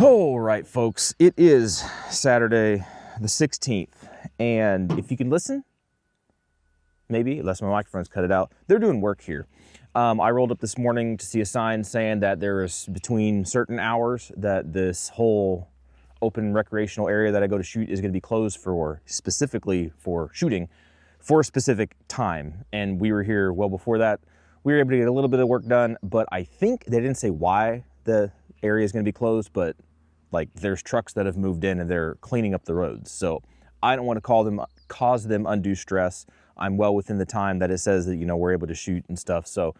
All right, folks, it is Saturday the 16th, and if you can listen, maybe, unless my microphone's cut it out, they're doing work here. I rolled up this morning to see a sign saying that there is between certain hours that this whole open recreational area that I go to shoot is going to be closed for, specifically for shooting, for a specific time. And we were here well before that. We were able to get a little bit of work done, but I think they didn't say why the area is going to be closed, but like there's trucks that have moved in and they're cleaning up the roads. So I don't want to cause them undue stress. I'm well within the time that it says that, you know, we're able to shoot and stuff. So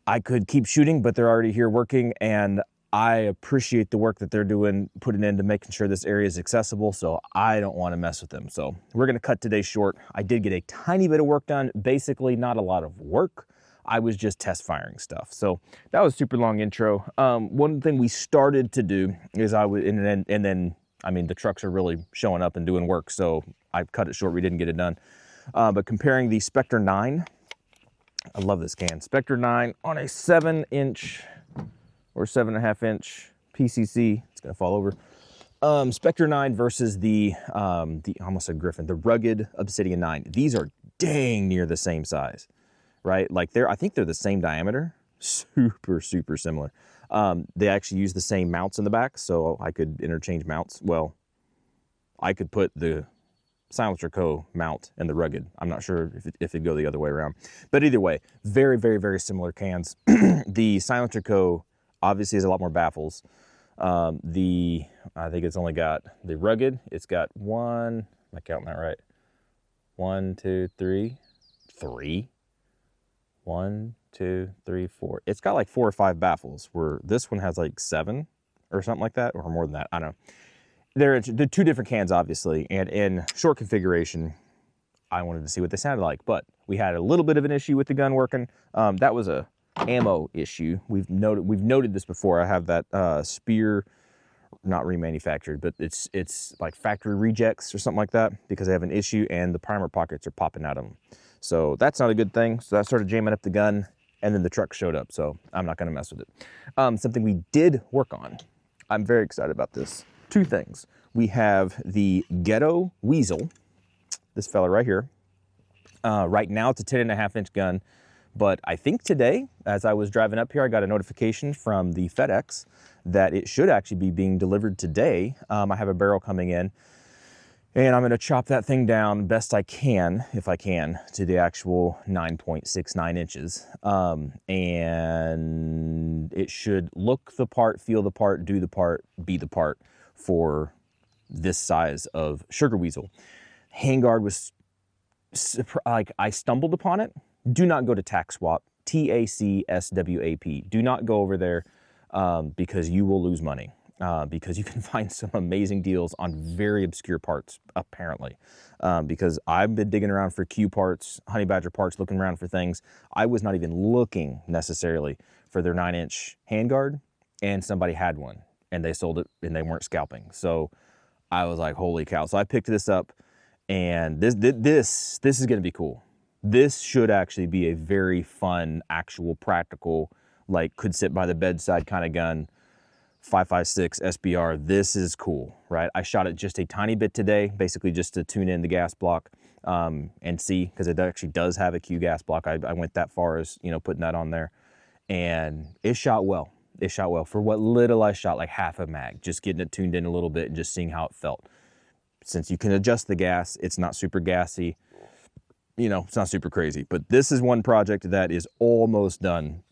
I could keep shooting, but they're already here working, and I appreciate the work that they're doing, putting into making sure this area is accessible. So I don't want to mess with them. So we're going to cut today short. I did get a tiny bit of work done, basically not a lot of work. I was just test firing stuff. So that was a super long intro. One thing we started to do is and then I mean, the trucks are really showing up and doing work. So I cut it short. We didn't get it done. But comparing the Spectre 9, I love this can. Spectre 9 on a 7-inch or 7.5-inch PCC. It's gonna fall over. Spectre 9 versus the I almost said Griffin, the rugged Obsidian 9. These are dang near the same size, right? Like I think they're the same diameter, super similar. They actually use the same mounts in the back, so I could interchange mounts. Well, I could put the Silencer Co. mount and the rugged. I'm not sure if it'd go the other way around, but either way, very similar cans. The Silencer Co. obviously has a lot more baffles. I think it's only got the rugged. It's got one. Am I counting that right? 1, 2, 3. 1, 2, 3, 4. It's got like 4 or 5 baffles, where this one has like 7 or something like that, or more than that. I don't know. They're two different cans, obviously, and in short configuration, I wanted to see what they sounded like, but we had a little bit of an issue with the gun working. That was a ammo issue. We've noted this before. I have that Spear, not remanufactured, but it's like factory rejects or something like that, because they have an issue and the primer pockets are popping out of them. So that's not a good thing. So that started jamming up the gun, and then the truck showed up. So I'm not going to mess with it. Something we did work on. I'm very excited about this. 2 things. We have the Ghetto Weasel, this fella right here. Right now it's a 10.5-inch gun, but I think today, as I was driving up here, I got a notification from the FedEx that it should actually be being delivered today. I have a barrel coming in, and I'm going to chop that thing down best I can, if I can, to the actual 9.69 inches. And it should look the part, feel the part, do the part, be the part for this size of Sugar Weasel. Handguard was, like, I stumbled upon it. Do not go to TaxSwap, TACSWAP. Do not go over there because you will lose money. Because you can find some amazing deals on very obscure parts, apparently. Because I've been digging around for Q parts, Honey Badger parts, looking around for things. I was not even looking necessarily for their 9-inch handguard, and somebody had one, and they sold it, and they weren't scalping. So I was like, holy cow. So I picked this up, and this is going to be cool. This should actually be a very fun, actual, practical, like could sit by the bedside kind of gun. 5.56 SBR. This is cool, right? I shot it just a tiny bit today, basically just to tune in the gas block and see, because it actually does have a Q gas block. I went that far as, you know, putting that on there, and it shot well. It shot well for what little I shot, like half a mag, just getting it tuned in a little bit and just seeing how it felt. Since you can adjust the gas, it's not super gassy, you know, it's not super crazy. But this is one project that is almost done.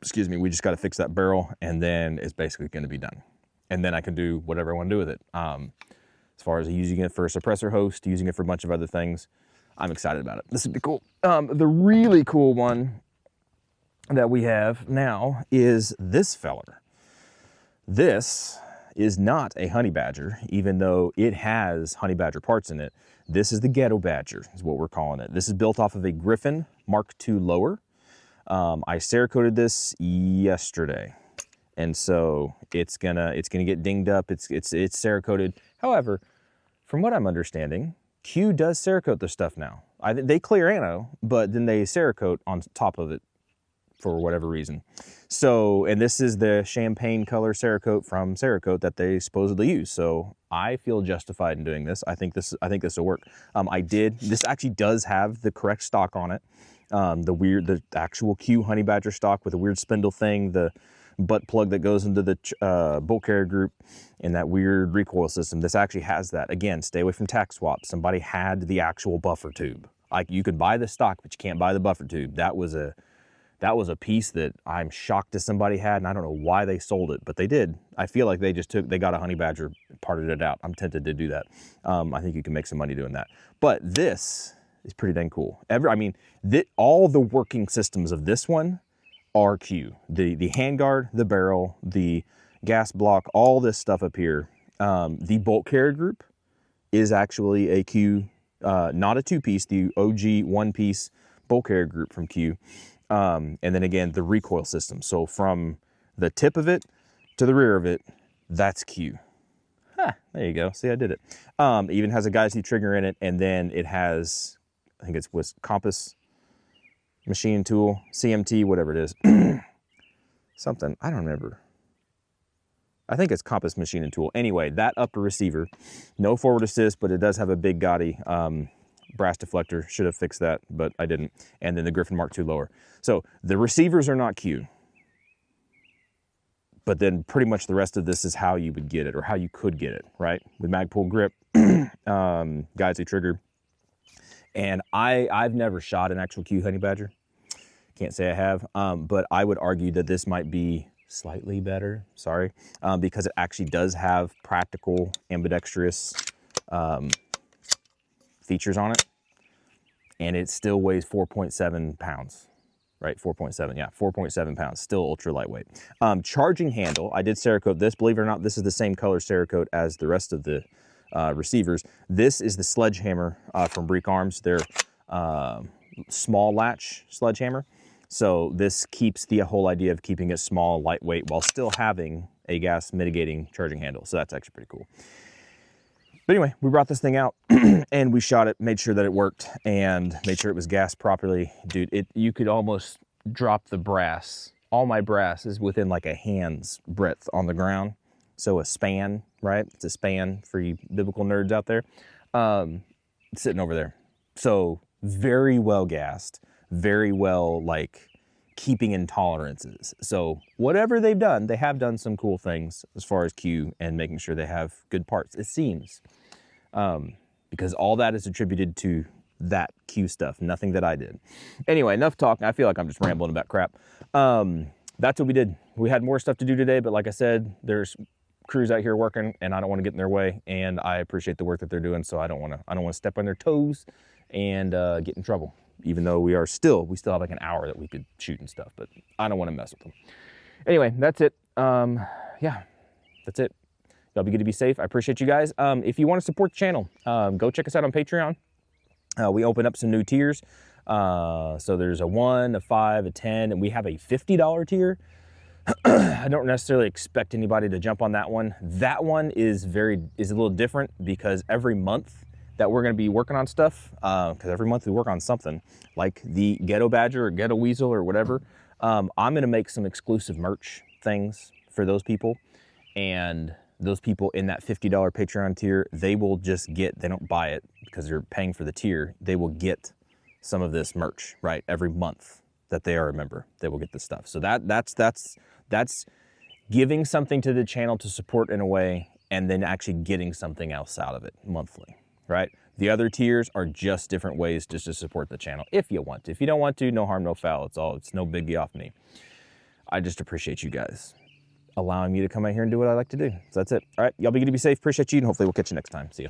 Excuse me, we just got to fix that barrel, and then it's basically going to be done. And then I can do whatever I want to do with it. As far as using it for a suppressor host, using it for a bunch of other things, I'm excited about it. This would be cool. The really cool one that we have now is this feller. This is not a Honey Badger, even though it has Honey Badger parts in it. This is the Ghetto Badger, is what we're calling it. This is built off of a Griffin Mark II lower. I Cerakoted this yesterday, and so it's gonna get dinged up. It's Cerakoted. However, from what I'm understanding, Q does Cerakote their stuff now. They clear ano, but then they Cerakote on top of it for whatever reason. So, and this is the champagne color Cerakote from Cerakote that they supposedly use. So I feel justified in doing this. I think this will work. This actually does have the correct stock on it. The actual Q honey badger stock with a weird spindle thing, the butt plug that goes into the bolt carrier group, and that weird recoil system. This actually has that. Again, stay away from tack swaps. Somebody had the actual buffer tube. Like, you could buy the stock, but you can't buy the buffer tube. That was a piece that I'm shocked that somebody had, and I don't know why they sold it, but they did. I feel like they got a honey badger, parted it out. I'm tempted to do that. I think you can make some money doing that. But this is pretty dang cool. All the working systems of this one are Q. The handguard, the barrel, the gas block, all this stuff up here. The bolt carrier group is actually a Q, not a two-piece, the OG one-piece bolt carrier group from Q. And then again, the recoil system. So from the tip of it to the rear of it, that's Q. There you go. See, I did it. It even has a Geissele trigger in it, and then it has, I think it's with compass, machine tool, CMT, whatever it is. Something, I don't remember. I think it's compass, machine, and tool. Anyway, that upper receiver, no forward assist, but it does have a big gaudy brass deflector. Should have fixed that, but I didn't. And then the Griffin Mark II lower. So the receivers are not Q. But then pretty much the rest of this is how you would get it, or how you could get it, right? With Magpul grip, Geissele trigger. And I've never shot an actual Q honey badger. Can't say I have, but I would argue that this might be slightly better, because it actually does have practical ambidextrous features on it. And it still weighs 4.7 pounds, right? 4.7, yeah, 4.7 pounds, still ultra lightweight. Charging handle, I did Cerakote this. Believe it or not, this is the same color Cerakote as the rest of the receivers. This is the sledgehammer from Breek Arms, their small latch sledgehammer. So this keeps the whole idea of keeping it small, lightweight, while still having a gas mitigating charging handle. So that's actually pretty cool. But anyway, we brought this thing out and we shot it, made sure that it worked, and made sure it was gassed properly. Dude, you could almost drop the brass. All my brass is within like a hand's breadth on the ground. So a span, right? It's a span for you biblical nerds out there. Sitting over there. So very well gassed, very well like keeping in tolerances. So whatever they've done, they have done some cool things as far as Q and making sure they have good parts, it seems. Because all that is attributed to that Q stuff, nothing that I did. Anyway, enough talking. I feel like I'm just rambling about crap. That's what we did. We had more stuff to do today, but like I said, there's crews out here working and I don't want to get in their way, and I appreciate the work that they're doing, so I don't want to step on their toes and get in trouble. Even though we still have like an hour that we could shoot and stuff, but I don't want to mess with them. Anyway, that's it. Yeah, that's it. Y'all be good to be safe. I appreciate you guys. If you want to support the channel, go check us out on Patreon. We opened up some new tiers. So there's a 1, a 5, a 10, and we have a $50 tier. I don't necessarily expect anybody to jump on that one. That one is a little different because every month that we're going to be working on stuff, because every month we work on something, like the Ghetto Badger or Ghetto Weasel or whatever. I'm going to make some exclusive merch things for those people, and those people in that $50 Patreon tier, they will just get, they don't buy it because they're paying for the tier, they will get some of this merch, right? Every month that they are a member, they will get this stuff. So that's giving something to the channel to support in a way, and then actually getting something else out of it monthly, right? The other tiers are just different ways just to support the channel if you want to. If you don't want to, no harm, no foul. It's no biggie off me. I just appreciate you guys allowing me to come out here and do what I like to do. So that's it. All right, y'all be good to be safe. Appreciate you, and hopefully we'll catch you next time. See ya.